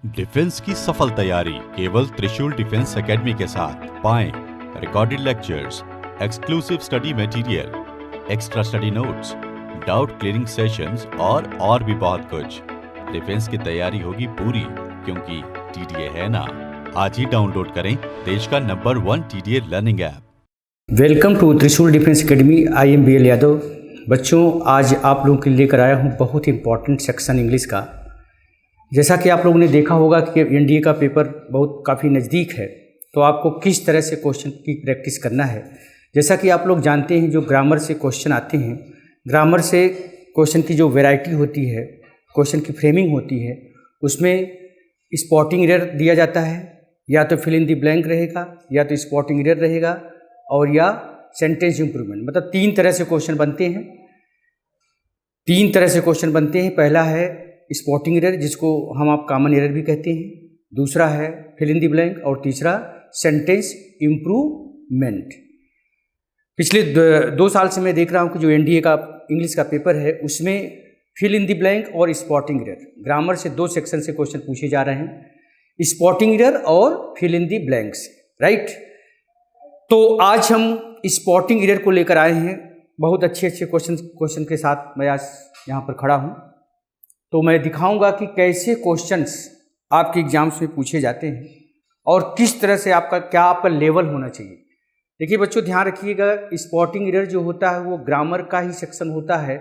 Defence की सफल तैयारी केवल त्रिशूल डिफेंस एकेडमी के साथ पाएं recorded lectures, exclusive study material, extra study notes, doubt clearing sessions और भी बहुत कुछ। डिफेंस की तैयारी होगी पूरी क्योंकि टीडीए है ना। आज ही डाउनलोड करें देश का number 1 TDA learning app. Welcome to Trishul Defence Academy. I am BL Yadav. बच्चों, आज आप लोगों के लिए लेकर आया हूँ बहुत इंपॉर्टेंट सेक्शन इंग्लिश का। जैसा कि आप लोगों ने देखा होगा कि एनडीए का पेपर काफ़ी नज़दीक है, तो आपको किस तरह से क्वेश्चन की प्रैक्टिस करना है। जैसा कि आप लोग जानते हैं, जो ग्रामर से क्वेश्चन आते हैं, ग्रामर से क्वेश्चन की जो वैरायटी होती है, क्वेश्चन की फ्रेमिंग होती है, उसमें स्पॉटिंग एरर दिया जाता है, या तो फिल इन द ब्लैंक रहेगा, या तो स्पॉटिंग एरर रहेगा, और या सेंटेंस इंप्रूवमेंट। मतलब 3 तरह से क्वेश्चन बनते हैं। 3 तरह से क्वेश्चन बनते हैं। पहला है स्पॉटिंग एरर, जिसको आप कॉमन एरर भी कहते हैं। दूसरा है फिल इन द ब्लैंक, और तीसरा सेंटेंस इंप्रूवमेंट। पिछले 2 साल से मैं देख रहा हूँ कि जो एनडीए का इंग्लिश का पेपर है, उसमें फिल इन द ब्लैंक और स्पॉटिंग एरर, ग्रामर से 2 सेक्शन से क्वेश्चन पूछे जा रहे हैं, स्पॉटिंग एरर और fill in the blanks, right. तो आज हम स्पॉटिंग एरर को लेकर आए हैं। बहुत अच्छे क्वेश्चन के साथ मैं आज यहाँ पर खड़ा हूँ। तो मैं दिखाऊंगा कि कैसे क्वेश्चंस आपके एग्जाम्स में पूछे जाते हैं और किस तरह से आपका लेवल होना चाहिए। देखिए बच्चों, ध्यान रखिएगा, स्पॉटिंग एरर जो होता है वो ग्रामर का ही सेक्शन होता है।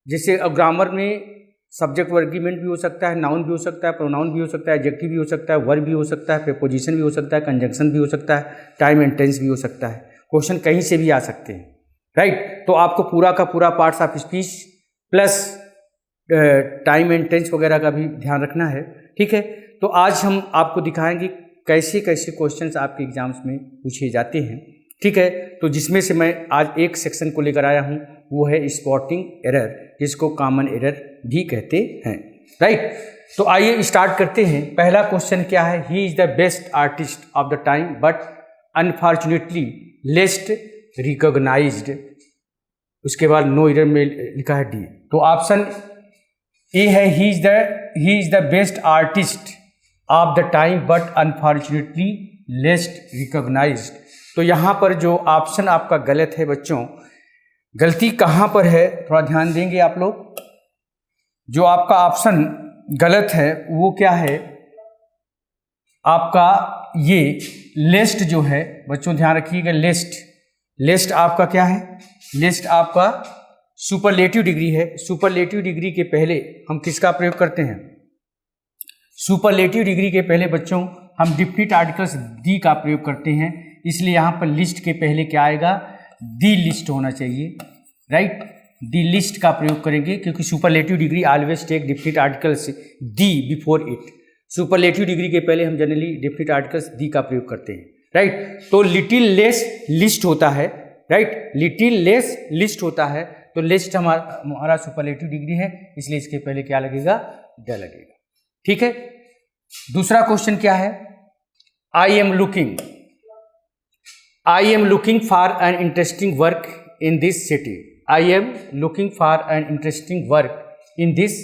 जैसे अब ग्रामर में सब्जेक्ट वर्गीमेंट भी हो सकता है, नाउन भी हो सकता है, प्रोनाउन भी हो सकता है, एडजेक्टिव भी हो सकता है, वर्ब भी हो सकता है, प्रीपोजिशन भी हो सकता है, कंजंक्शन भी हो सकता है, टाइम एंड टेंस भी हो सकता है। क्वेश्चन कहीं से भी आ सकते हैं, राइट। तो आपको पूरा का पूरा parts of speech plus time and tense वगैरह का भी ध्यान रखना है, ठीक है। तो आज हम आपको दिखाएंगे कैसे कैसे क्वेश्चंस आपके एग्जाम्स में पूछे जाते हैं, ठीक है। तो जिसमें से मैं आज एक सेक्शन को लेकर आया हूँ, वो है स्पॉटिंग एरर, जिसको कॉमन एरर भी कहते हैं, राइट। तो आइए स्टार्ट करते हैं। पहला क्वेश्चन क्या है? He is the best artist of the time but unfortunately least recognised. उसके बाद नो एरर में लिखा है डी। तो ऑप्शन ए है he is the best artist of the time but unfortunately least recognised. तो यहाँ पर जो ऑप्शन आपका गलत है बच्चों, गलती कहाँ पर है थोड़ा ध्यान देंगे आप लोग। जो आपका ऑप्शन गलत है वो क्या है आपका? ये लेस्ट जो है बच्चों, ध्यान रखिएगा, लेस्ट आपका क्या है? लेस्ट आपका सुपरलेटिव डिग्री है। सुपरलेटिव डिग्री के पहले हम किसका प्रयोग करते हैं? सुपरलेटिव डिग्री के पहले बच्चों हम डिफिनिट आर्टिकल्स दी का प्रयोग करते हैं। इसलिए यहाँ पर लिस्ट के पहले क्या आएगा? दी लिस्ट होना चाहिए, राइट। दी लिस्ट का प्रयोग करेंगे क्योंकि superlative degree always take definite articles the before it. Superlative degree के पहले हम जनरली डिफिनिट आर्टिकल्स दी का प्रयोग करते हैं, राइट। तो लिटिल लेस लिस्ट होता है, राइट, लिटिल लेस लिस्ट होता है। तो लिस्ट हमारा सुपरलेटिव डिग्री है, इसलिए इसके पहले क्या लगेगा? द लगेगा, ठीक है। दूसरा क्वेश्चन क्या है? आई am looking for an interesting work in this city. I am looking for an interesting work in this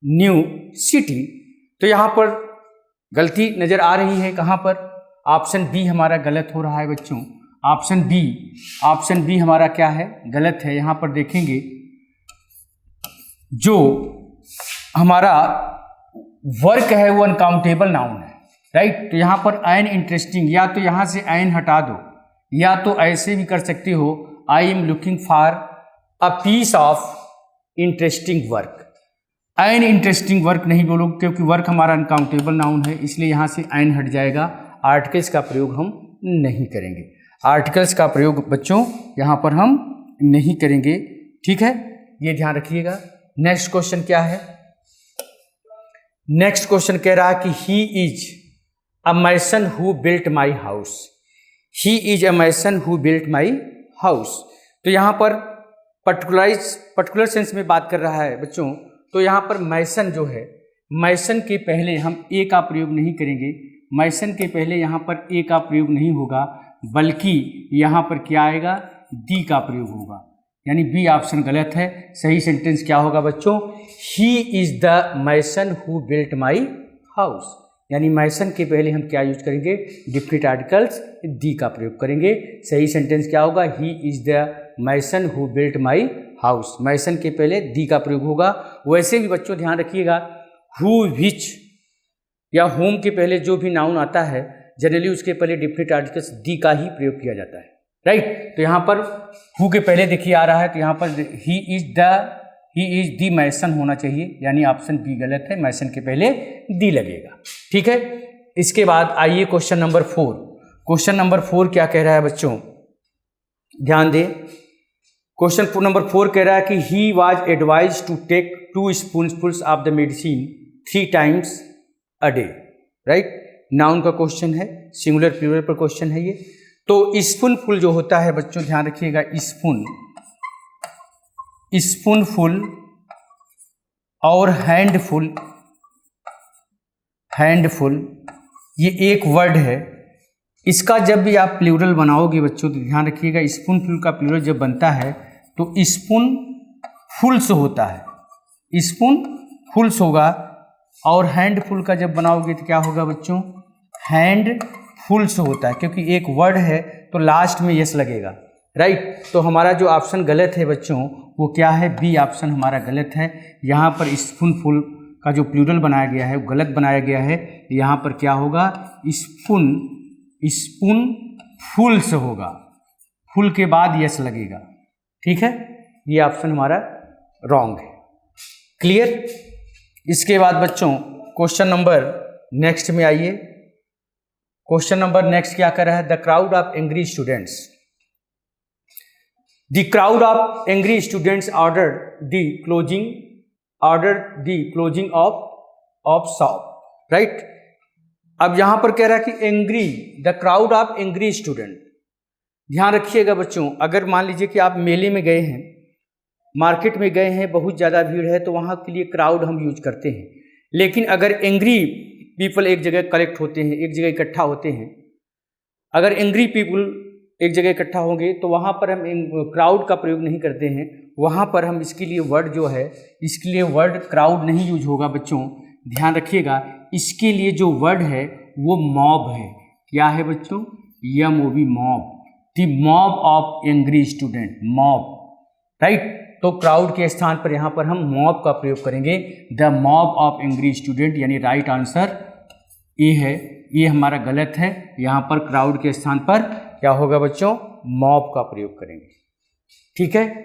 new city. तो यहाँ पर गलती नजर आ रही है कहाँ पर? ऑप्शन बी हमारा गलत हो रहा है बच्चों। ऑप्शन बी हमारा क्या है? गलत है। यहाँ पर देखेंगे जो हमारा वर्क है वो अनकाउंटेबल नाउन है, राइट। तो यहाँ पर एन इंटरेस्टिंग, या तो यहाँ से एन हटा दो, या तो ऐसे भी कर सकते हो, I am looking for a piece of interesting work. An interesting work नहीं बोलो क्योंकि वर्क हमारा अनकाउंटेबल नाउन है, इसलिए यहाँ से एन हट जाएगा। आर्टिकल्स का प्रयोग हम नहीं करेंगे। आर्टिकल्स का प्रयोग बच्चों यहाँ पर हम नहीं करेंगे, ठीक है, ये ध्यान रखिएगा। नेक्स्ट क्वेश्चन क्या है? नेक्स्ट क्वेश्चन कह रहा है कि he is a mason who built my house. He is a mason who built my house. तो यहाँ पर पर्टिकुलर सेंस में बात कर रहा है बच्चों। तो यहाँ पर मैसन जो है, मैसन के पहले हम ए का प्रयोग नहीं करेंगे। मैसन के पहले यहाँ पर ए का प्रयोग नहीं होगा, बल्कि यहाँ पर क्या आएगा? दी का प्रयोग होगा। यानी बी ऑप्शन गलत है। सही सेंटेंस क्या होगा बच्चों? He is the mason who built my house, यानी मैसन के पहले हम क्या यूज करेंगे, डिफिनिट आर्टिकल्स दी का प्रयोग करेंगे। सही सेंटेंस क्या होगा, he is the mason who built my house, mason के पहले दी का प्रयोग होगा। वैसे भी बच्चों ध्यान रखिएगा, हु, विच या होम के पहले जो भी नाउन आता है जनरली उसके पहले डिफिनिट आर्टिकल्स दी का ही प्रयोग किया जाता है, राइट। तो यहाँ पर हु के पहले देखिए आ रहा है, तो यहाँ पर ही इज दी मैसन होना चाहिए, यानी ऑप्शन बी गलत है, मैसन के पहले दी लगेगा, ठीक है। इसके बाद आइए क्वेश्चन नंबर 4। क्वेश्चन नंबर 4 क्या कह रहा है बच्चों, ध्यान दें। क्वेश्चन नंबर 4 कह रहा है कि he was advise to take 2 spoonfuls of the medicine 3 times a day, right. Noun का क्वेश्चन है, सिंगुलर प्लूरल पर क्वेश्चन है ये। तो स्पूनफुल जो होता है बच्चों ध्यान रखिएगा, स्पूनफुल और हैंडफुल ये एक वर्ड है। इसका जब भी आप प्लूरल बनाओगे बच्चों तो ध्यान रखिएगा, स्पूनफुल का प्लूरल जब बनता है तो स्पून फुल्स होता है, स्पून फुल्स होगा। और हैंडफुल का जब बनाओगे तो क्या होगा बच्चों, हैंड फुल्स होता है, क्योंकि एक वर्ड है तो लास्ट में यस लगेगा, राइट। तो हमारा जो ऑप्शन गलत है बच्चों वो क्या है, बी ऑप्शन हमारा गलत है। यहाँ पर स्पूनफुल का जो प्लूरल बनाया गया है वो गलत बनाया गया है। यहाँ पर क्या होगा, स्पून फुल्स होगा, फुल के बाद यस लगेगा, ठीक है। ये ऑप्शन हमारा रॉन्ग है, क्लियर। इसके बाद बच्चों क्वेश्चन नंबर नेक्स्ट में आइए। क्वेश्चन नंबर नेक्स्ट क्या कर रहा है, the crowd of angry students, the crowd of angry students ordered the closing of shop, right. अब यहां पर कह रहा है कि angry, the crowd of angry student. ध्यान रखिएगा बच्चों, अगर मान लीजिए कि आप मेले में गए हैं, मार्केट में गए हैं, बहुत ज़्यादा भीड़ है, तो वहाँ के लिए क्राउड हम यूज करते हैं। लेकिन अगर एंग्री पीपल एक जगह कलेक्ट होते हैं, एक जगह इकट्ठा होते हैं, अगर एंग्री पीपल एक जगह इकट्ठा होंगे तो वहाँ पर हम क्राउड का प्रयोग नहीं करते हैं, वहाँ पर हम इसके लिए वर्ड जो है, इसके लिए वर्ड क्राउड नहीं यूज होगा बच्चों। ध्यान रखिएगा, इसके लिए जो वर्ड है वो मॉब है। क्या है बच्चों, MOB, mob, the mob of angry student, mob, right. तो क्राउड के स्थान पर यहाँ पर हम मॉब का प्रयोग करेंगे, the mob of angry student, यानी राइट आंसर ए है। ये हमारा गलत है, यहाँ पर क्राउड के स्थान पर क्या होगा बच्चों, मॉब का प्रयोग करेंगे, ठीक है।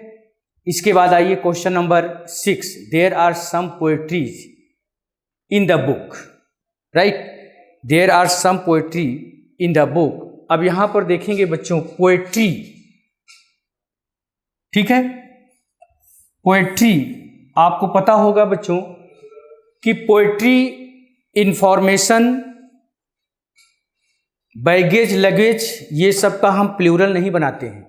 इसके बाद आइए question number 6, there are some poetries in the book, right, there are some poetry in the book. अब यहाँ पर देखेंगे बच्चों पोएट्री, ठीक है। पोएट्री आपको पता होगा बच्चों कि पोएट्री इंफॉर्मेशन, बैगेज, लगेज, ये सब का हम प्लूरल नहीं बनाते हैं,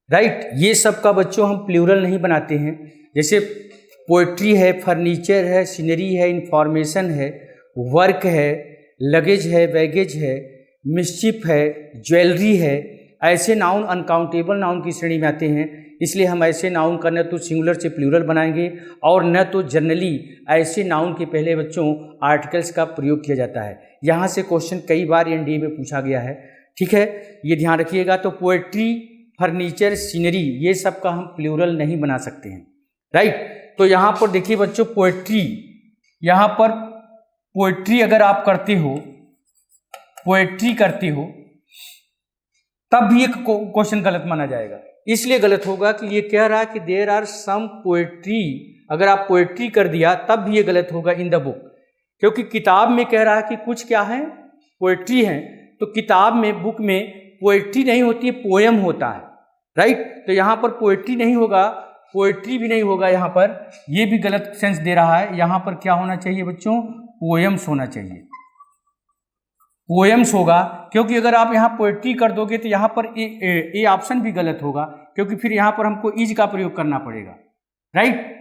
राइट। ये सब का बच्चों हम प्लूरल नहीं बनाते हैं। जैसे पोएट्री है, फर्नीचर है, सीनरी है, इंफॉर्मेशन है, वर्क है, लगेज है, बैगेज है, मिस्चिफ है, ज्वेलरी है, ऐसे नाउन अनकाउंटेबल नाउन की श्रेणी में आते हैं। इसलिए हम ऐसे नाउन का न तो सिंगुलर से प्लूरल बनाएंगे और न तो जनरली ऐसे नाउन के पहले बच्चों आर्टिकल्स का प्रयोग किया जाता है। यहाँ से क्वेश्चन कई बार एनडीए में पूछा गया है, ठीक है, ये ध्यान रखिएगा। तो पोएट्री, फर्नीचर, सीनरी, ये सब का हम प्लूरल नहीं बना सकते हैं, राइट। तो यहाँ पर देखिए बच्चों पोएट्री, यहाँ पर पोएट्री अगर आप करते हो, पोएट्री करते हो, तब भी एक क्वेश्चन गलत माना जाएगा। इसलिए गलत होगा कि ये कह रहा है कि देयर आर सम पोएट्री, अगर आप पोएट्री कर दिया तब भी ये गलत होगा इन द बुक, क्योंकि किताब में कह रहा है कि कुछ क्या है, पोएट्री है। तो किताब में, बुक में पोएट्री नहीं होती है, पोएम होता है, राइट। तो यहाँ पर पोएट्री नहीं होगा, पोएट्री भी नहीं होगा, यहाँ पर ये भी गलत सेंस दे रहा है। यहाँ पर क्या होना चाहिए बच्चों, पोएम्स होना चाहिए, पोएम्स होगा, क्योंकि अगर आप यहाँ पोएट्री कर दोगे तो यहाँ पर ए ऑप्शन भी गलत होगा, क्योंकि फिर यहाँ पर हमको इज का प्रयोग करना पड़ेगा, राइट।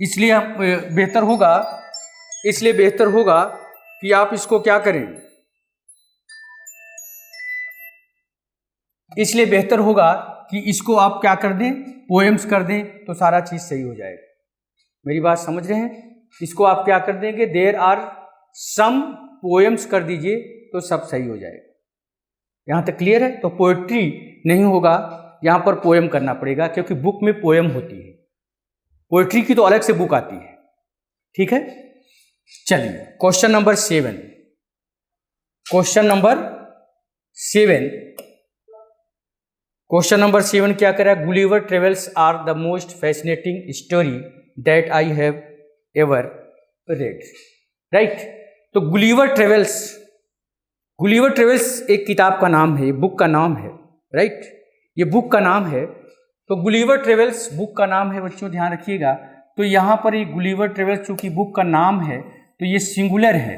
इसलिए बेहतर होगा कि आप इसको क्या करें, इसलिए बेहतर होगा कि इसको आप क्या कर दें, पोएम्स कर दें, तो सारा चीज सही हो जाएगा। मेरी बात समझ रहे हैं। इसको आप क्या कर देंगे, देयर आर सम पोएम्स कर दीजिए तो सब सही हो जाएगा। यहाँ तक क्लियर है? तो पोएट्री नहीं होगा, यहाँ पर पोएम करना पड़ेगा क्योंकि बुक में पोएम होती है, पोएट्री की तो अलग से बुक आती है। ठीक है, चलिए क्वेश्चन नंबर 7। क्वेश्चन नंबर 7 क्या कह रहा है? Gulliver travels are the most fascinating story that I have ever read. Right, तो गुलिवर ट्रेवल्स एक किताब का नाम है, बुक का नाम है। राइट, ये बुक का नाम है। तो गुलिवर ट्रेवल्स बुक का नाम है बच्चों, ध्यान रखिएगा। तो यहाँ पर ये गुलिवर ट्रेवल्स चूंकि बुक का नाम है तो ये सिंगुलर है।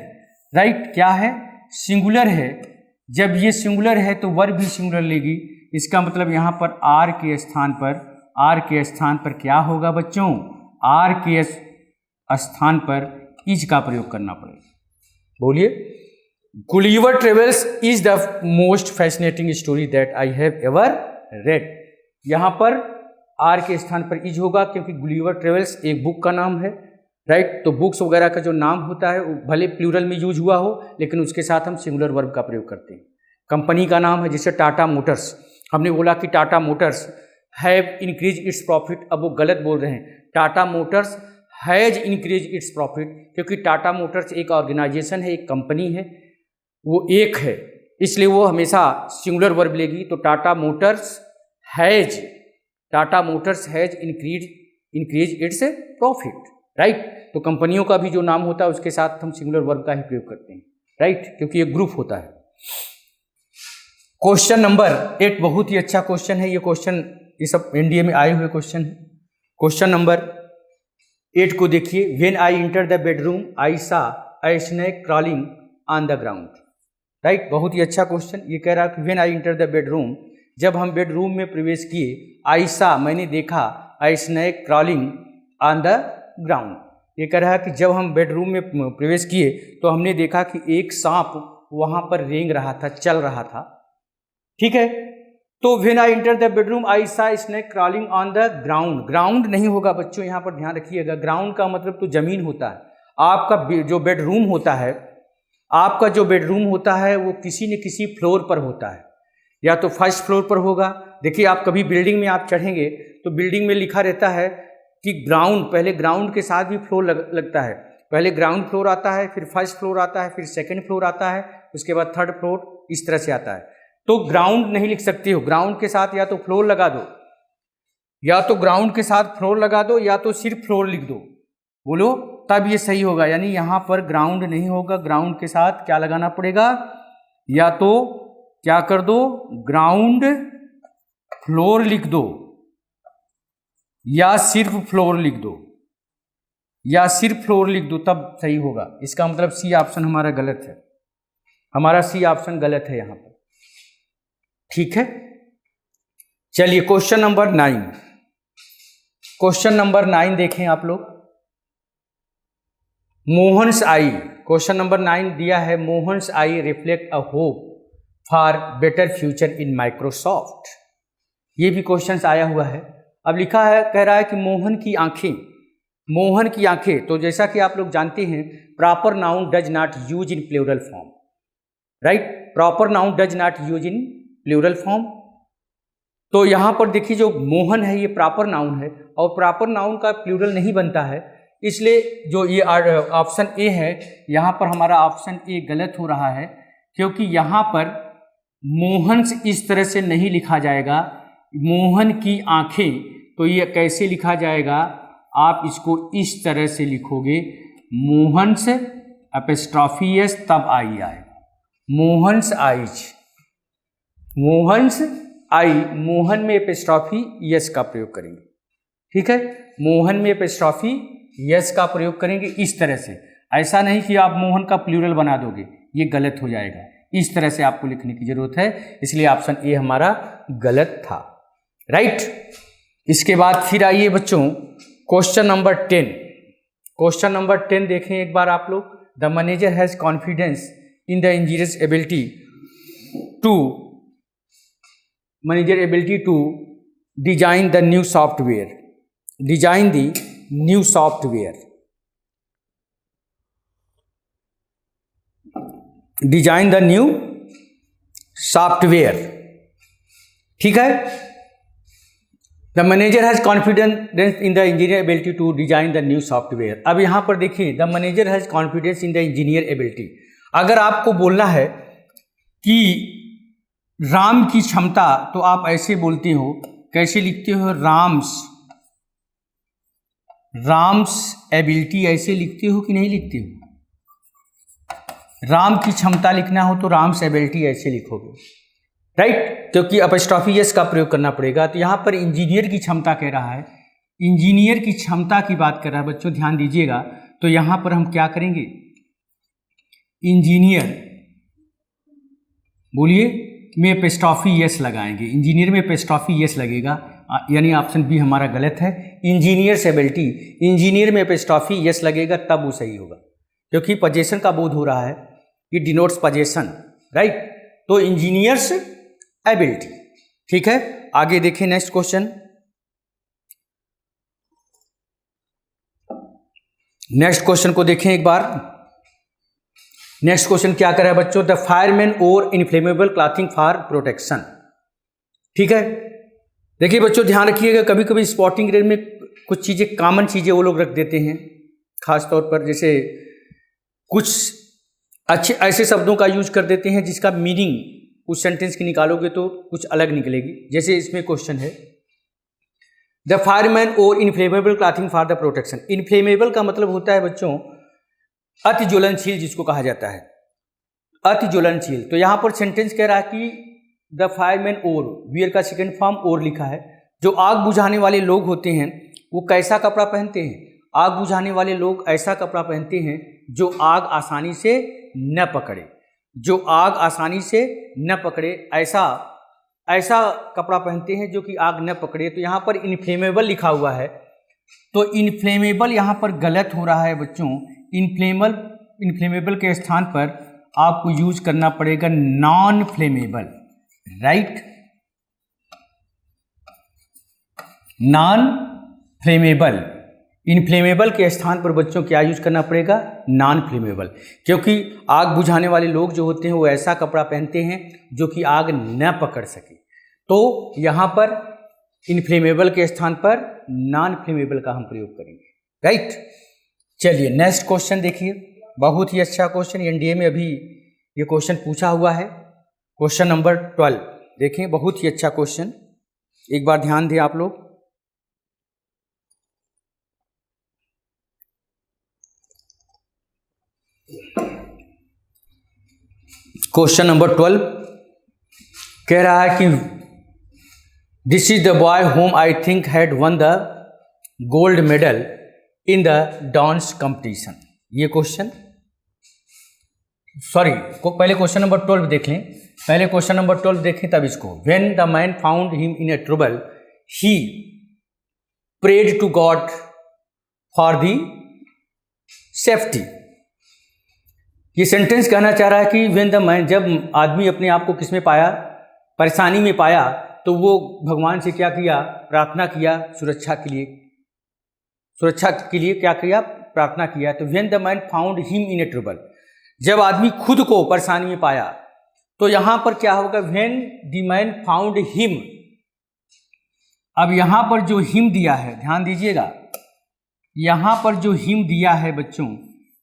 राइट, क्या है? सिंगुलर है। जब ये सिंगुलर है तो वर्ब भी सिंगुलर लेगी। इसका मतलब यहाँ पर आर के स्थान पर क्या होगा बच्चों? आर के स्थान पर इज का प्रयोग करना पड़ेगा। बोलिए, Gulliver travels is the most fascinating story that I have ever red. यहाँ पर आर के स्थान पर इज होगा क्योंकि गुलिवर ट्रेवल्स एक बुक का नाम है। राइट, तो बुक्स वगैरह का जो नाम होता है वो भले प्लूरल में यूज हुआ हो लेकिन उसके साथ हम सिंगुलर वर्ब का प्रयोग करते हैं। कंपनी का नाम है, जैसे टाटा मोटर्स, हमने बोला कि Tata Motors have increase its profit. अब वो गलत बोल रहे हैं, Tata Motors has increase its profit, क्योंकि टाटा मोटर्स एक ऑर्गेनाइजेशन है, एक कंपनी है, वो एक है, इसलिए वो हमेशा सिंगुलर वर्ब लेगी। तो Tata Motors has increase its profit. Right, तो कंपनियों का भी जो नाम होता है उसके साथ हम सिंगुलर वर्ब का ही प्रयोग करते हैं। राइट, क्योंकि ये ग्रुप होता है। क्वेश्चन नंबर 8 बहुत ही अच्छा क्वेश्चन है। ये सब एनडीए में आए हुए क्वेश्चन है। क्वेश्चन नंबर 8 को देखिए। When I enter the bedroom I saw a snake crawling on the ground. Right, बहुत ही अच्छा क्वेश्चन। ये कह रहा है कि when I enter the bedroom, जब हम बेडरूम में प्रवेश किए, आई सा मैंने देखा, अ snake crawling on the ground. ये कह रहा है कि जब हम बेडरूम में प्रवेश किए तो हमने देखा कि एक सांप वहां पर रेंग रहा था, चल रहा था। ठीक है, तो when I enter the bedroom I saw snake crawling on the ground. Ground नहीं होगा बच्चों, यहाँ पर ध्यान रखिएगा। ग्राउंड का मतलब तो जमीन होता है। आपका जो बेडरूम होता है वो किसी न किसी फ्लोर पर होता है, या तो फर्स्ट फ्लोर पर होगा। देखिए, आप कभी बिल्डिंग में आप चढ़ेंगे तो बिल्डिंग में लिखा रहता है कि ग्राउंड, पहले ग्राउंड के साथ भी फ्लोर लगता है। पहले ग्राउंड फ्लोर आता है, फिर फर्स्ट फ्लोर आता है, फिर सेकंड फ्लोर आता है, उसके बाद थर्ड फ्लोर, इस तरह से आता है। तो ग्राउंड नहीं लिख सकते हो, ग्राउंड के साथ या तो फ्लोर लगा दो, या तो ग्राउंड के साथ फ्लोर लगा दो, या तो सिर्फ फ्लोर लिख दो। बोलो, तब ये सही होगा। यानी यहाँ पर ग्राउंड नहीं होगा, ग्राउंड के साथ क्या लगाना पड़ेगा? या तो क्या कर दो, ग्राउंड फ्लोर लिख दो, या सिर्फ फ्लोर लिख दो, तब सही होगा। इसका मतलब सी ऑप्शन हमारा गलत है, यहाँ पर। ठीक है, चलिए क्वेश्चन नंबर 9 देखें आप लोग। मोहन्स आई, क्वेश्चन नंबर 9 दिया है, Mohan's I reflect a hope for better future in Microsoft. ये भी क्वेश्चन आया हुआ है। अब लिखा है, कह रहा है कि मोहन की आंखें, तो जैसा कि आप लोग जानते हैं proper noun does not use in plural form. Right, proper noun does not use in plural form. तो यहाँ पर देखिए, जो मोहन है ये प्रॉपर नाउन है और प्रॉपर नाउन का प्लूरल नहीं बनता है, इसलिए जो ये ऑप्शन ए है, यहाँ पर हमारा ऑप्शन ए गलत हो रहा है, क्योंकि यहाँ पर मोहन्स इस तरह से नहीं लिखा जाएगा। मोहन की आंखें, तो ये कैसे लिखा जाएगा? आप इसको इस तरह से लिखोगे, मोहन्स एपिस्ट्रॉफी एस, तब आई आएगा। मोहन्स आई, मोहन में एपिस्ट्रॉफी यस का प्रयोग करेंगे। ठीक है, मोहन में एपिस्ट्रॉफी यस का प्रयोग करेंगे इस तरह से। ऐसा नहीं कि आप मोहन का प्लूरल बना दोगे, ये गलत हो जाएगा। इस तरह से आपको लिखने की जरूरत है, इसलिए ऑप्शन ए हमारा गलत था। राइट, इसके बाद फिर आइए बच्चों क्वेश्चन नंबर 10 देखें एक बार आप लोग। The manager has confidence in the engineers ability to design the new software. Design the new software, ठीक है। The manager has confidence in the engineer ability to design the new software. अब यहां पर देखिए, the manager has confidence in the engineer ability. अगर आपको बोलना है कि राम की क्षमता, तो आप ऐसे बोलते हो, कैसे लिखते हो, राम्स एबिलिटी ऐसे लिखते हो कि नहीं लिखते हो? राम की क्षमता लिखना हो तो राम्स एबिलिटी ऐसे लिखोगे, राइट, क्योंकि अपस्ट्रॉफी एस का प्रयोग करना पड़ेगा। तो यहाँ पर इंजीनियर की क्षमता कह रहा है, इंजीनियर की क्षमता की बात कर रहा है बच्चों, ध्यान दीजिएगा। तो यहाँ पर हम क्या करेंगे, इंजीनियर बोलिए में अपस्ट्रॉफी एस लगाएंगे, इंजीनियर में अपस्ट्रॉफी एस लगेगा, यानी ऑप्शन बी हमारा गलत है। इंजीनियर्स एबिलिटी, इंजीनियर में अपस्ट्रॉफी एस लगेगा तब वो सही होगा, क्योंकि पोजेशन का बोध हो रहा है, ये डिनोट्स पोजेशन, राइट। तो इंजीनियर्स एबिलिटी, ठीक है। आगे देखें नेक्स्ट क्वेश्चन। नेक्स्ट क्वेश्चन को देखें एक बार। नेक्स्ट क्वेश्चन क्या कर रहा है बच्चों, द फायरमैन और इनफ्लेमेबल क्लॉथिंग फॉर प्रोटेक्शन, ठीक है। देखिए बच्चों ध्यान रखिएगा, कभी कभी स्पॉटिंग रेंज में कुछ चीजें, कॉमन चीजें वो लोग रख देते हैं, खास तौर पर जैसे कुछ अच्छे ऐसे शब्दों का यूज कर देते हैं जिसका मीनिंग उस सेंटेंस की निकालोगे तो कुछ अलग निकलेगी। जैसे इसमें क्वेश्चन है, द फायरमैन और inflammable clothing for the protection. Inflammable का मतलब होता है बच्चों अति ज्वलनशील, जिसको कहा जाता है अति ज्वलनशील। तो यहाँ पर सेंटेंस कह रहा है कि द फायरमैन और, वियर का सेकंड फॉर्म और लिखा है। जो आग बुझाने वाले लोग होते हैं वो कैसा कपड़ा पहनते हैं? आग बुझाने वाले लोग ऐसा कपड़ा पहनते हैं जो आग आसानी से न पकड़े, जो आग आसानी से न पकड़े, ऐसा कपड़ा पहनते हैं जो कि आग न पकड़े। तो यहाँ पर इनफ्लेमेबल लिखा हुआ है, तो इनफ्लेमेबल यहाँ पर गलत हो रहा है बच्चों। इनफ्लेमेबल के स्थान पर आपको यूज करना पड़ेगा non flammable, right, non flammable. Inflammable के स्थान पर बच्चों क्या यूज करना पड़ेगा, नॉन फ्लेमेबल, क्योंकि आग बुझाने वाले लोग जो होते हैं वो ऐसा कपड़ा पहनते हैं जो कि आग न पकड़ सके। तो यहाँ पर इनफ्लेमेबल के स्थान पर नॉन फ्लेमेबल का हम प्रयोग करेंगे, राइट। चलिए नेक्स्ट क्वेश्चन देखिए, बहुत ही अच्छा क्वेश्चन, एनडीए में अभी ये क्वेश्चन पूछा हुआ है। क्वेश्चन नंबर 12 देखें, बहुत ही अच्छा क्वेश्चन, एक बार ध्यान दें आप लोग। क्वेश्चन नंबर 12 कह रहा है कि this is the boy home I think had one the gold medal in the dance competition. ये क्वेश्चन, सॉरी, पहले क्वेश्चन नंबर 12 देख लें, पहले क्वेश्चन नंबर 12 देखें तब इसको। When the man found him in a trouble he prayed to God for the safety. ये sentence कहना चाह रहा है कि व्हेन द मैन, जब आदमी अपने आप को किसमें पाया, परेशानी में पाया, तो वो भगवान से क्या किया, प्रार्थना किया, सुरक्षा के लिए क्या किया, प्रार्थना किया। तो when the man found him in a trouble, जब आदमी खुद को परेशानी में पाया, तो यहां पर क्या होगा, when the man found him. अब यहां पर जो हिम दिया है, ध्यान दीजिएगा, यहां पर जो हिम दिया है बच्चों,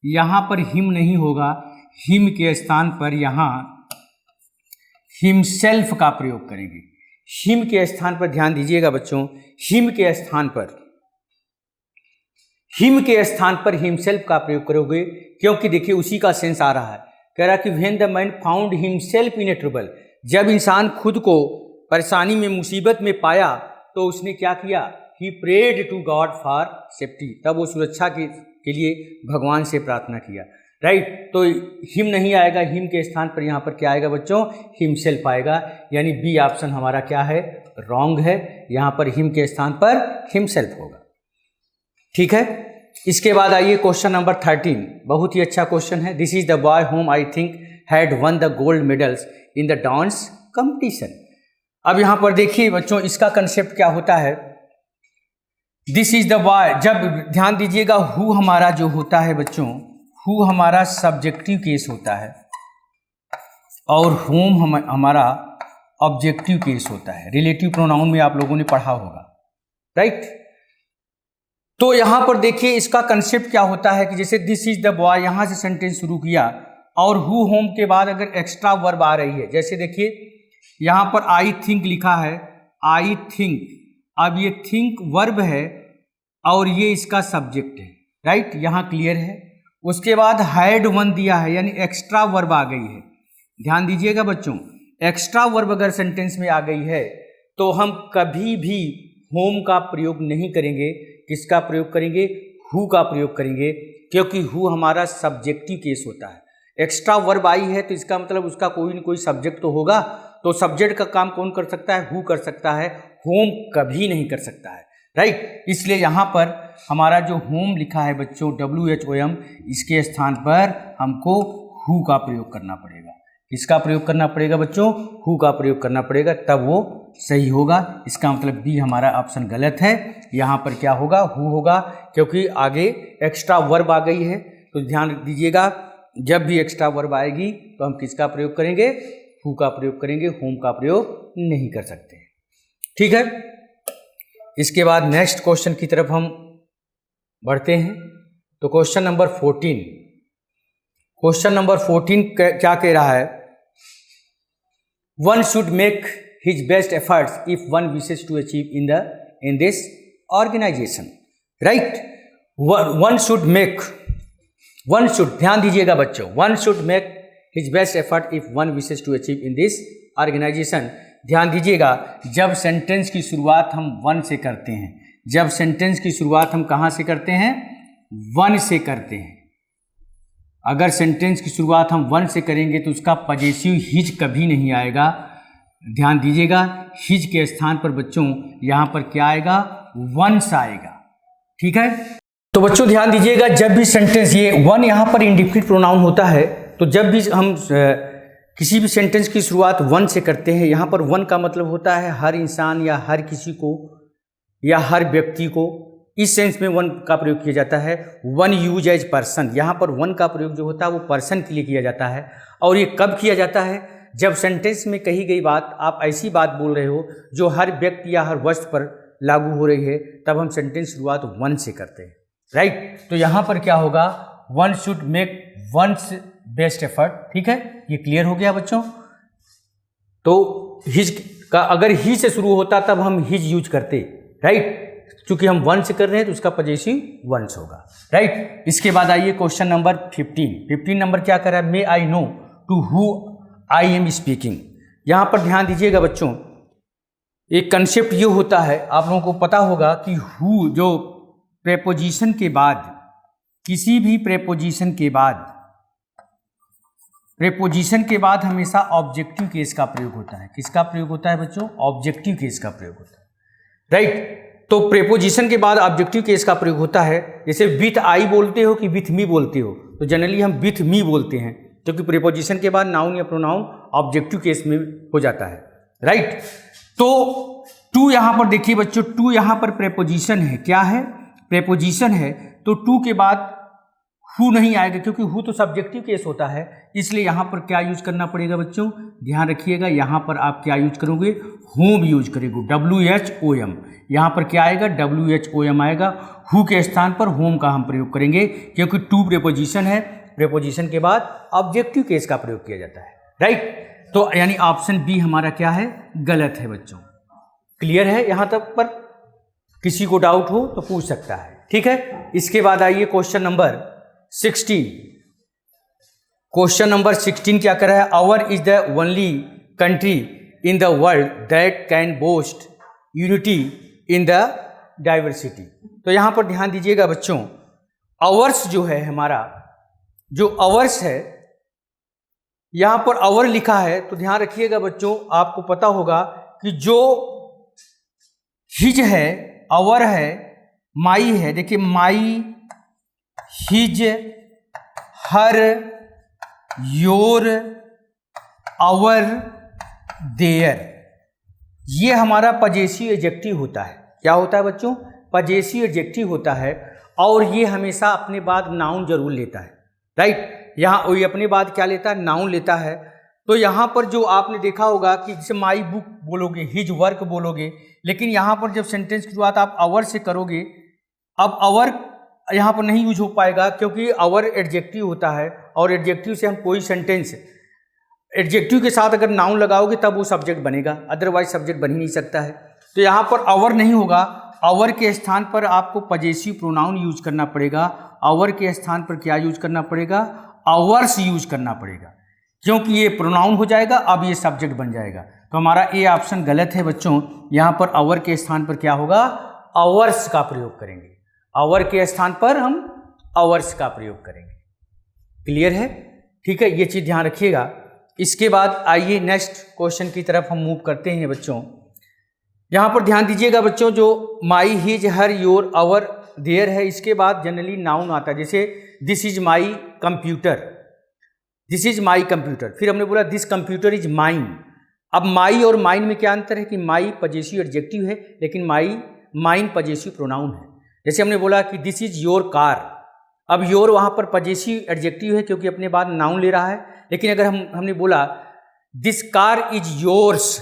यहां पर हिम नहीं होगा, हिम के स्थान पर यहां हिमसेल्फ का प्रयोग करेंगे। हिम के स्थान पर ध्यान दीजिएगा बच्चों, हिम के स्थान पर हिमसेल्फ का प्रयोग करोगे, क्योंकि देखिए उसी का सेंस आ रहा है। कह रहा कि when the man found himself in a trouble, जब इंसान खुद को परेशानी में, मुसीबत में पाया, तो उसने क्या किया, he prayed to God for safety, तब वो सुरक्षा के लिए भगवान से प्रार्थना किया, राइट। तो हिम नहीं आएगा, हिम के स्थान पर यहाँ पर क्या आएगा बच्चों, हिमसेल्फ आएगा, यानी बी ऑप्शन हमारा क्या है, रॉन्ग है। यहाँ पर हिम के स्थान पर हिमसेल्फ होगा, ठीक है। इसके बाद आइए क्वेश्चन नंबर 13, बहुत ही अच्छा क्वेश्चन है। This is the boy home I think had one the gold medals in the dance competition. अब यहाँ पर देखिए बच्चों, इसका कंसेप्ट क्या होता है, दिस इज द बॉय, जब ध्यान दीजिएगा, हु हमारा जो होता है बच्चों, हु हमारा सब्जेक्टिव केस होता है, और होम हमारा ऑब्जेक्टिव केस होता है। रिलेटिव प्रोनाउन में आप लोगों ने पढ़ा होगा, राइट। तो यहां पर देखिए इसका कंसेप्ट क्या होता है कि जैसे दिस इज द बॉय, यहां से सेंटेंस शुरू किया और हु होम के बाद अगर एक्स्ट्रा वर्ब आ रही है, जैसे देखिए यहां पर आई थिंक लिखा है, आई थिंक, अब ये थिंक वर्ब है और ये इसका सब्जेक्ट है, राइट, यहां क्लियर है। उसके बाद हैड वन दिया है, यानी एक्स्ट्रा वर्ब आ गई है। ध्यान दीजिएगा बच्चों, एक्स्ट्रा वर्ब अगर सेंटेंस में आ गई है तो हम कभी भी होम का प्रयोग नहीं करेंगे। किसका प्रयोग करेंगे? हु का प्रयोग करेंगे, क्योंकि हु हमारा सब्जेक्टिव केस होता है। एक्स्ट्रा वर्ब आई है तो इसका मतलब उसका कोई न कोई सब्जेक्ट तो होगा, तो सब्जेक्ट का काम कौन कर सकता है? हु कर सकता है, होम कभी नहीं कर सकता है, राइट। इसलिए यहाँ पर हमारा जो होम लिखा है बच्चों WHOM, इसके स्थान पर हमको हु का प्रयोग करना पड़ेगा। किसका प्रयोग करना पड़ेगा बच्चों? हु का प्रयोग करना पड़ेगा, तब वो सही होगा। इसका मतलब बी हमारा ऑप्शन गलत है। यहाँ पर क्या होगा? हु होगा, क्योंकि आगे एक्स्ट्रा वर्ब आ गई है। तो ध्यान दीजिएगा, जब भी एक्स्ट्रा वर्ब आएगी तो हम किसका प्रयोग करेंगे? हु का प्रयोग करेंगे, होम का प्रयोग नहीं कर सकते, ठीक है। इसके बाद नेक्स्ट क्वेश्चन की तरफ हम बढ़ते हैं। तो क्वेश्चन नंबर 14, क्वेश्चन नंबर 14 क्या कह रहा है? One should make his best efforts if one wishes to achieve in this organisation, right. One should, ध्यान दीजिएगा बच्चों, one should make his best effort if one wishes to achieve in this organisation. ध्यान दीजिएगा, जब sentence की शुरुआत हम one से करते हैं, जब सेंटेंस की शुरुआत हम कहाँ से करते हैं? वन से करते हैं। अगर सेंटेंस की शुरुआत हम वन से करेंगे तो उसका पजेसिव हिज कभी नहीं आएगा। ध्यान दीजिएगा, हिज के स्थान पर बच्चों यहाँ पर क्या आएगा? वंस आएगा, ठीक है। तो बच्चों ध्यान दीजिएगा, जब भी सेंटेंस, ये वन यहाँ पर इंडिफिनिट प्रोनाउन होता है, तो जब भी हम किसी भी सेंटेंस की शुरुआत वन से करते हैं, यहाँ पर वन का मतलब होता है हर इंसान या हर किसी को या हर व्यक्ति को, इस सेंस में वन का प्रयोग किया जाता है। वन यूज एज पर्सन, यहाँ पर वन का प्रयोग जो होता है वो पर्सन के लिए किया जाता है। और ये कब किया जाता है? जब सेंटेंस में कही गई बात, आप ऐसी बात बोल रहे हो जो हर व्यक्ति या हर वस्तु पर लागू हो रही है, तब हम सेंटेंस शुरुआत वन से करते हैं, राइट। तो यहाँ पर क्या होगा? One should make one's best effort, ठीक है, ये क्लियर हो गया बच्चों। तो हिज का अगर ही से शुरू होता तब हम हिज यूज करते, राइट। चूंकि हम वन से कर रहे हैं तो उसका पजेसिव वंस होगा, राइट। इसके बाद आइए क्वेश्चन नंबर 15 नंबर क्या कर रहा है? May I know to who I am speaking. यहाँ पर ध्यान दीजिएगा बच्चों, एक कंसेप्ट ये होता है, आप लोगों को पता होगा कि हु जो प्रेपोजिशन के बाद, किसी भी प्रेपोजिशन के बाद हमेशा ऑब्जेक्टिव केस का प्रयोग होता है। किसका प्रयोग होता है बच्चों? ऑब्जेक्टिव केस का प्रयोग होता है, राइट। तो प्रेपोजिशन के बाद ऑब्जेक्टिव केस का प्रयोग होता है। जैसे विथ आई बोलते हो कि विथ मी बोलते हो, तो जनरली हम विथ मी बोलते हैं, क्योंकि प्रेपोजिशन के बाद नाउन या प्रोनाउन ऑब्जेक्टिव केस में हो जाता है, राइट। तो टू यहाँ पर देखिए बच्चों, टू यहाँ पर प्रेपोजिशन है। क्या है? प्रेपोजिशन है। तो टू के बाद हु नहीं आएगा, क्योंकि हु तो सब्जेक्टिव केस होता है। इसलिए यहाँ पर क्या यूज करना पड़ेगा बच्चों? ध्यान रखिएगा, यहाँ पर आप क्या यूज करोगे? होम यूज करेंगे, WHOM। यहाँ पर क्या आएगा? WHOM आएगा। हु के स्थान पर होम का हम प्रयोग करेंगे, क्योंकि टू प्रेपोजिशन है, प्रेपोजिशन के बाद ऑब्जेक्टिव केस का प्रयोग किया जाता है, राइट। तो यानी ऑप्शन बी हमारा क्या है? गलत है बच्चों। क्लियर है? यहाँ तक पर किसी को डाउट हो तो पूछ सकता है, ठीक है। इसके बाद आइए क्वेश्चन नंबर 16। क्वेश्चन नंबर 16 क्या कर रहा है? Our is the only country in the world that can boast unity in the diversity. तो यहाँ पर ध्यान दीजिएगा बच्चों, आवर्स जो है हमारा, जो आवर्स है, यहाँ पर आवर लिखा है, तो ध्यान रखिएगा बच्चों, आपको पता होगा कि जो हिज है, आवर है, माई है। देखिए my, his, her, your, our, their, ये हमारा पजेसिव एडजेक्टिव होता है। क्या होता है बच्चों? पजेसिव एडजेक्टिव होता है, और ये हमेशा अपने बाद नाउन जरूर लेता है, राइट। यहाँ ये अपने बाद क्या लेता है? नाउन लेता है। तो यहाँ पर जो आपने देखा होगा कि जैसे माई बुक बोलोगे, हिज वर्क बोलोगे, लेकिन यहाँ पर जब सेंटेंस की शुरुआत आप आवर से करोगे, अब आवर यहाँ पर नहीं यूज हो पाएगा क्योंकि आवर एडजेक्टिव होता है और एडजेक्टिव से हम कोई सेंटेंस, एडजेक्टिव के साथ अगर नाउन लगाओगे तब वो सब्जेक्ट बनेगा, अदरवाइज सब्जेक्ट बन ही नहीं सकता है। तो यहाँ पर आवर नहीं होगा, आवर के स्थान पर आपको पजेसिव प्रोनाउन यूज करना पड़ेगा। आवर के स्थान पर क्या यूज करना पड़ेगा? आवर्स यूज करना पड़ेगा, क्योंकि ये प्रोनाउन हो जाएगा, अब ये सब्जेक्ट बन जाएगा। तो हमारा ए ऑप्शन गलत है बच्चों। यहाँ पर आवर के स्थान पर क्या होगा? आवर्स का प्रयोग करेंगे। आवर के स्थान पर हम आवर्स का प्रयोग करेंगे। क्लियर है? ठीक है, ये चीज़ ध्यान रखिएगा। इसके बाद आइए नेक्स्ट क्वेश्चन की तरफ हम मूव करते हैं बच्चों। यहाँ पर ध्यान दीजिएगा बच्चों, जो my, his, her, your, our, their है, इसके बाद जनरली नाउन आता है। जैसे this is my computer, this is my computer. फिर हमने बोला दिस कंप्यूटर इज माइन। अब माई और माइन में क्या अंतर है कि माई पजेसिव एडजेक्टिव है, लेकिन माइन पजेसिव प्रोनाउन है। जैसे हमने बोला कि दिस इज योर कार, अब योर वहाँ पर पजेसिव एडजेक्टिव है क्योंकि अपने बाद नाउन ले रहा है। लेकिन अगर हमने बोला दिस कार इज योर्स,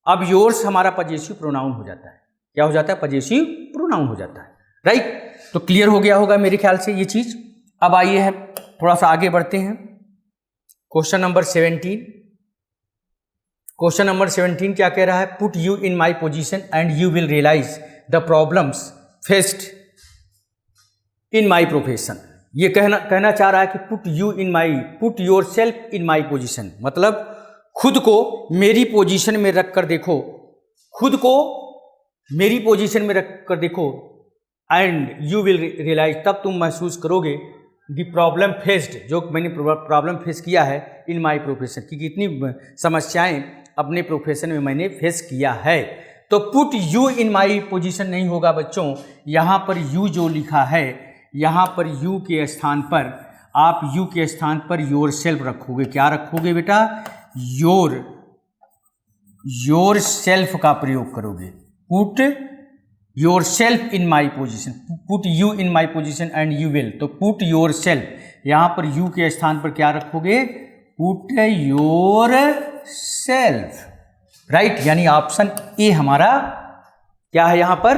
अब योर्स हमारा पजेसिव प्रोनाउन हो जाता है। क्या हो जाता है? पजेसिव प्रोनाउन हो जाता है। राइट, तो क्लियर हो गया होगा मेरे ख्याल से ये चीज। अब आइए हम थोड़ा सा आगे बढ़ते हैं। Question number 17। क्वेश्चन नंबर 17 क्या कह रहा है? Put you in my position and you will realise the problems faced in my profession. ये कहना चाह रहा है कि put yourself in my position, मतलब खुद को मेरी पोजीशन में रख कर देखो, खुद को मेरी पोजीशन में रख कर देखो, एंड यू विल रियलाइज, तब तुम महसूस करोगे द प्रॉब्लम फेस्ड, जो मैंने प्रॉब्लम फेस किया है इन माई प्रोफेशन, कि कितनी समस्याएं अपने प्रोफेशन में मैंने फेस किया है। तो put you in my position नहीं होगा बच्चों, यहाँ पर यू जो लिखा है, यहाँ पर यू के स्थान पर आप यू के स्थान पर योर सेल्फ रखोगे। क्या रखोगे बेटा? योर सेल्फ का प्रयोग करोगे। Put yourself in my position, put you in my position and you will, तो पुट योर सेल्फ, यहाँ पर यू के स्थान पर क्या रखोगे? Put your self. राइट, यानी ऑप्शन ए हमारा क्या है? यहाँ पर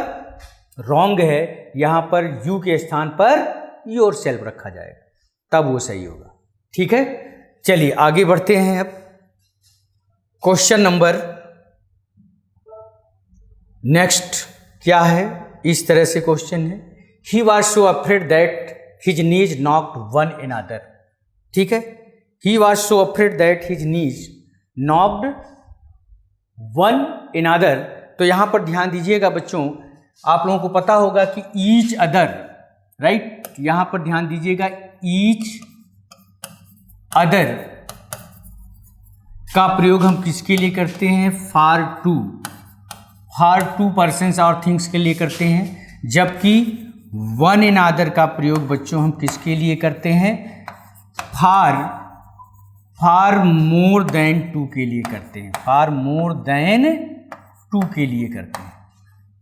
रॉन्ग है, यहाँ पर यू के स्थान पर योर सेल्फ रखा जाएगा, तब वो सही होगा। ठीक है, चलिए आगे बढ़ते हैं। अब क्वेश्चन नंबर नेक्स्ट क्या है? इस तरह से क्वेश्चन है, he was so afraid that his knees knocked one another. ठीक है, he was so afraid that his knees knocked one another. तो यहाँ पर ध्यान दीजिएगा बच्चों, आप लोगों को पता होगा कि ईच अदर, राइट, यहाँ पर ध्यान दीजिएगा, ईच अदर का प्रयोग हम किसके लिए करते हैं? फॉर टू पर्सन्स और थिंग्स के लिए करते हैं, जबकि वन अनदर का प्रयोग बच्चों हम किसके लिए करते हैं? फॉर मोर देन टू के लिए करते हैं, फॉर मोर देन टू के लिए करते हैं।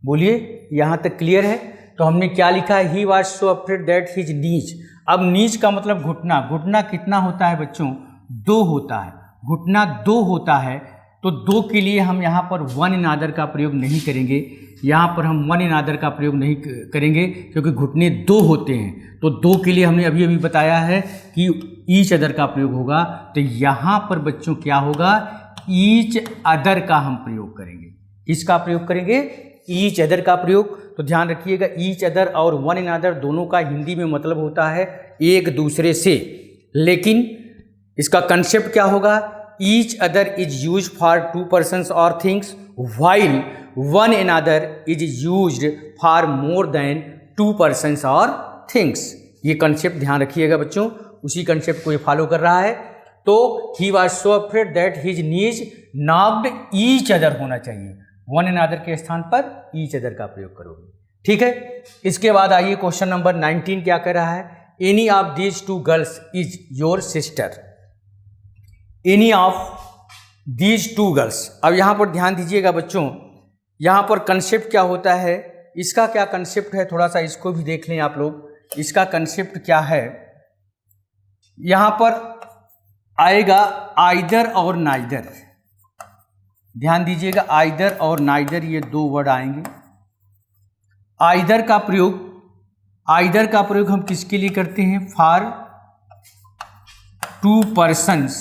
बोलिए, यहाँ तक क्लियर है? तो हमने क्या लिखा है? He was so afraid that his knees. अब नीज का मतलब घुटना, घुटना कितना होता है बच्चों? 2 होता है, घुटना 2 होता है। तो 2 के लिए हम यहाँ पर वन अनदर का प्रयोग नहीं करेंगे, यहाँ पर हम वन अनदर का प्रयोग नहीं करेंगे क्योंकि घुटने 2 होते हैं। तो 2 के लिए हमने अभी बताया है कि ईच अदर का प्रयोग होगा। तो यहाँ पर बच्चों क्या होगा? ईच अदर का हम प्रयोग करेंगे। किसका प्रयोग करेंगे? ईच अदर का प्रयोग। तो ध्यान रखिएगा, ईच अदर और वन अनदर दोनों का हिंदी में मतलब होता है एक दूसरे से, लेकिन इसका कंसेप्ट क्या होगा? Each other is use for 2 persons और things, while one another is used for more then 2 persons और थिंग्स। ये कंसेप्ट ध्यान रखिएगा बच्चों, उसी कंसेप्ट को ये फॉलो कर रहा है। तो he was so afraid that his knees knocked each other होना चाहिए, वन अनदर के स्थान पर ईच अदर का प्रयोग करोगे। ठीक है, इसके बाद आइए क्वेश्चन नंबर 19 क्या कह रहा है? Any of these 2 girls is your sister. Any of these 2 girls. अब यहाँ पर ध्यान दीजिएगा बच्चों, यहाँ पर कंसेप्ट क्या होता है? इसका क्या कंसेप्ट है? थोड़ा सा इसको भी देख लें आप लोग। इसका कंसेप्ट क्या है? यहाँ पर आएगा आइदर और नाइदर। ध्यान दीजिएगा, आइदर और नाइदर ये दो वर्ड आएंगे। आइदर का प्रयोग हम किसके लिए करते हैं? फॉर टू पर्सन्स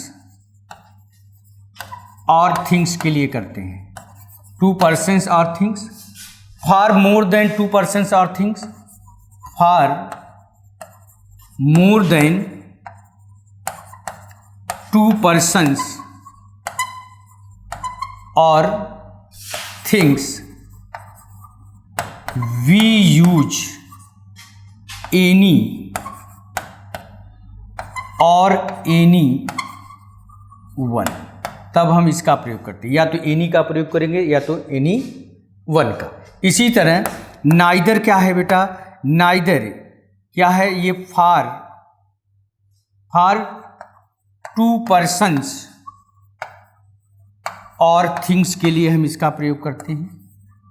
और थिंग्स के लिए करते हैं। टू पर्सन्स और things, for more than two persons और things, for more than two persons और थिंग्स वी यूज एनी और एनी वन। तब हम इसका प्रयोग करते हैं, या तो एनी का प्रयोग करेंगे या तो एनी वन का। इसी तरह नाइदर क्या है बेटा? नाइदर क्या है? ये फॉर टू पर्सन्स और थिंग्स के लिए हम इसका प्रयोग करते हैं।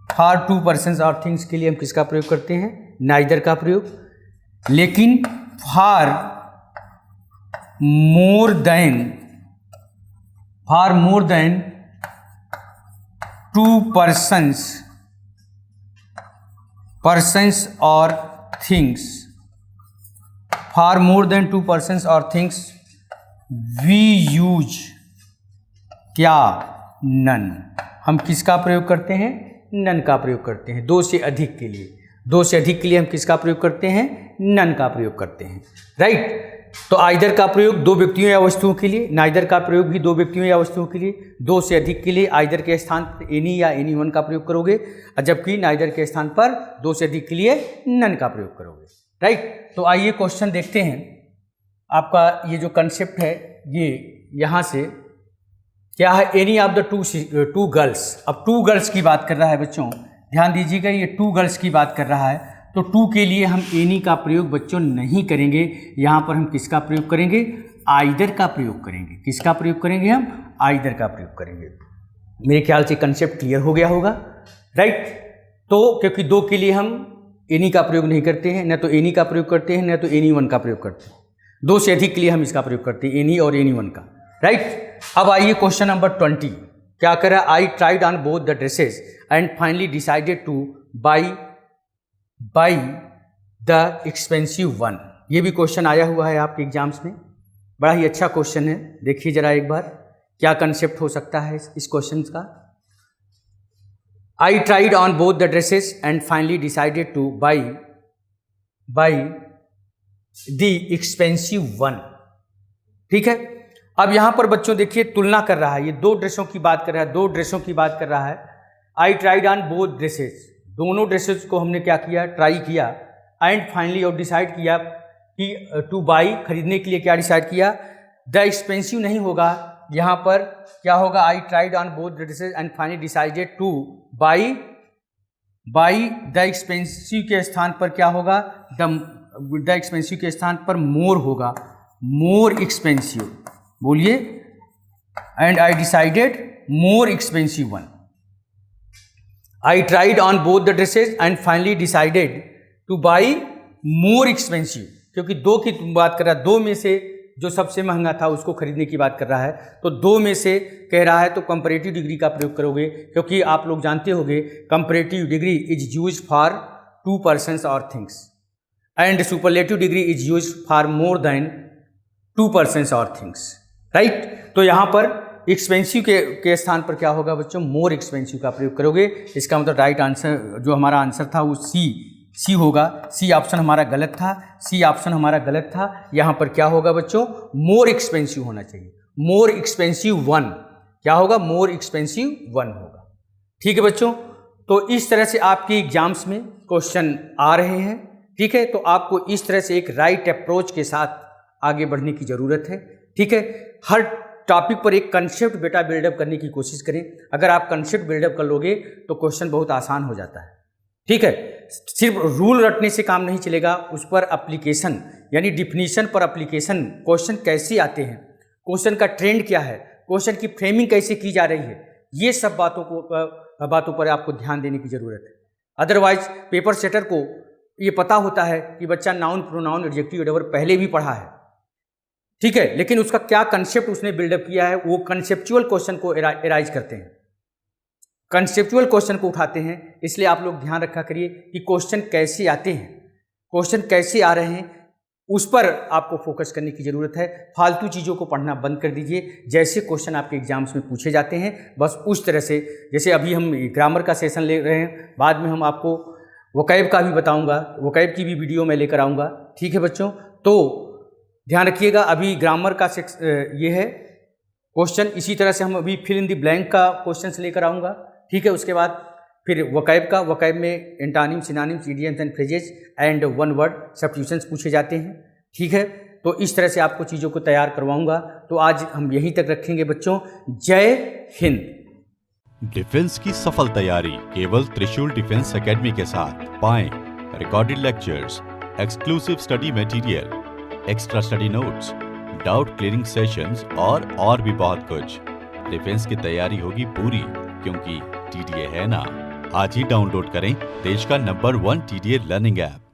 फॉर टू पर्सन्स और थिंग्स के लिए हम किसका प्रयोग करते हैं? नाइदर का प्रयोग। लेकिन for more than two persons और things, for more than two persons और थिंग्स वी यूज क्या? नन। हम किसका प्रयोग करते हैं? नन का प्रयोग करते हैं। दो से अधिक के लिए हम किसका प्रयोग करते हैं? नन का प्रयोग करते हैं। राइट। तो आइदर का प्रयोग दो व्यक्तियों या वस्तुओं के लिए, नाइदर का प्रयोग भी दो व्यक्तियों या वस्तुओं के लिए। दो से अधिक के लिए आइदर के स्थान पर एनी या एनी वन का प्रयोग करोगे, और जबकि नाइदर के स्थान पर दो से अधिक के लिए नन का प्रयोग करोगे। राइट। तो आइए क्वेश्चन देखते हैं। आपका ये जो कंसेप्ट है ये यहाँ से क्या है? Any of the two girls. अब टू गर्ल्स की बात कर रहा है बच्चों, ध्यान दीजिएगा, ये टू गर्ल्स की बात कर रहा है। तो टू के लिए हम एनी का प्रयोग बच्चों नहीं करेंगे, यहाँ पर हम किसका प्रयोग करेंगे? आइदर का प्रयोग करेंगे। किसका प्रयोग करेंगे? हम आइदर का प्रयोग करेंगे। मेरे ख्याल से कंसेप्ट क्लियर हो गया होगा। राइट। तो क्योंकि दो के लिए हम एनी का प्रयोग नहीं करते हैं, न तो एनी का प्रयोग करते हैं, न तो एनी वन का प्रयोग करते हैं। दो से अधिक के लिए हम इसका प्रयोग करते हैं, एनी और एनी वन का। राइट। अब आइए क्वेश्चन नंबर 20। क्या करा? I tried on both the dresses and finally decided two by the expensive one. ये भी क्वेश्चन आया हुआ है आपके एग्जाम्स में, बड़ा ही अच्छा क्वेश्चन है। देखिए जरा एक बार क्या कंसेप्ट हो सकता है इस क्वेश्चन का। I tried on both the dresses and finally decided two by the expensive one. ठीक है। अब यहां पर बच्चों देखिए तुलना कर रहा है, ये दो ड्रेसों की बात कर रहा है, I tried on both dresses, दोनों ड्रेसेस को हमने क्या किया? ट्राई किया। एंड फाइनली और डिसाइड किया कि टू बाई, खरीदने के लिए क्या डिसाइड किया? द एक्सपेंसिव नहीं होगा, यहाँ पर क्या होगा? I tried on both dresses and finally decided two by the expensive के स्थान पर क्या होगा? द एक्सपेंसिव के स्थान पर मोर होगा, मोर एक्सपेंसिव। बोलिए। And I decided more expensive one. I tried on both the dresses and finally decided two by more expensive. क्योंकि दो की बात कर रहा है, दो में से जो सबसे महंगा था उसको खरीदने की बात कर रहा है, तो दो में से कह रहा है तो कंपैरेटिव डिग्री का प्रयोग करोगे, क्योंकि आप लोग जानते होंगे comparative degree is used for two persons और things and superlative degree is used for more than two persons और थिंग्स। राइट। तो यहाँ पर एक्सपेंसिव के स्थान पर क्या होगा बच्चों? मोर एक्सपेंसिव का प्रयोग करोगे। इसका मतलब राइट आंसर जो हमारा आंसर था वो सी होगा। सी ऑप्शन हमारा गलत था। यहाँ पर क्या होगा बच्चों? मोर एक्सपेंसिव होना चाहिए। मोर एक्सपेंसिव वन क्या होगा? मोर एक्सपेंसिव वन होगा। ठीक है बच्चों। तो इस तरह से आपके एग्जाम्स में क्वेश्चन आ रहे हैं। ठीक है। तो आपको इस तरह से एक राइट अप्रोच के साथ आगे बढ़ने की ज़रूरत है। ठीक है। हर टॉपिक पर एक कंसेप्ट बेटा बिल्डअप करने की कोशिश करें। अगर आप कंसेप्ट बिल्डअप कर लोगे तो क्वेश्चन बहुत आसान हो जाता है। ठीक है। सिर्फ रूल रटने से काम नहीं चलेगा, उस पर एप्लीकेशन यानी डिफिनीशन पर एप्लीकेशन, क्वेश्चन कैसे आते हैं, क्वेश्चन का ट्रेंड क्या है, क्वेश्चन की फ्रेमिंग कैसे की जा रही है, ये सब बातों पर आपको ध्यान देने की ज़रूरत है। अदरवाइज पेपर सेटर को ये पता होता है कि बच्चा नाउन, प्रोनाउन, एडजेक्टिव, एडवर्ब पहले भी पढ़ा है, ठीक है, लेकिन उसका क्या कंसेप्ट उसने बिल्डअप किया है, वो कंसेप्चुअल क्वेश्चन को एराइज करते हैं, कंसेप्चुअल क्वेश्चन को उठाते हैं। इसलिए आप लोग ध्यान रखा करिए कि क्वेश्चन कैसे आते हैं, क्वेश्चन कैसे आ रहे हैं, उस पर आपको फोकस करने की ज़रूरत है। फालतू चीज़ों को पढ़ना बंद कर दीजिए। जैसे क्वेश्चन आपके एग्जाम्स में पूछे जाते हैं बस उस तरह से, जैसे अभी हम ग्रामर का सेशन ले रहे हैं, बाद में हम आपको वोकैब का भी बताऊंगा, वोकैब की भी वीडियो मैं लेकर आऊँगा। ठीक है बच्चों, तो ध्यान रखिएगा। अभी ग्रामर का ये है क्वेश्चन, इसी तरह से हम अभी फिल इन द ब्लैंक का क्वेश्चन लेकर आऊँगा। ठीक है, उसके बाद फिर वोकैब का, वोकैब में antonym, synonyms, idioms and phrases and one word substitutions पूछे जाते हैं। ठीक है, तो इस तरह से आपको चीज़ों को तैयार करवाऊंगा। तो आज हम यहीं तक रखेंगे बच्चों। जय हिंद। डिफेंस की सफल तैयारी केवल त्रिशूल डिफेंस एकेडमी के साथ। पाएं recorded lectures, exclusive study material, extra study notes, doubt clearing sessions और भी बहुत कुछ। डिफेंस की तैयारी होगी पूरी, क्योंकि TDA है ना। आज ही डाउनलोड करें देश का नंबर 1 TDA लर्निंग ऐप।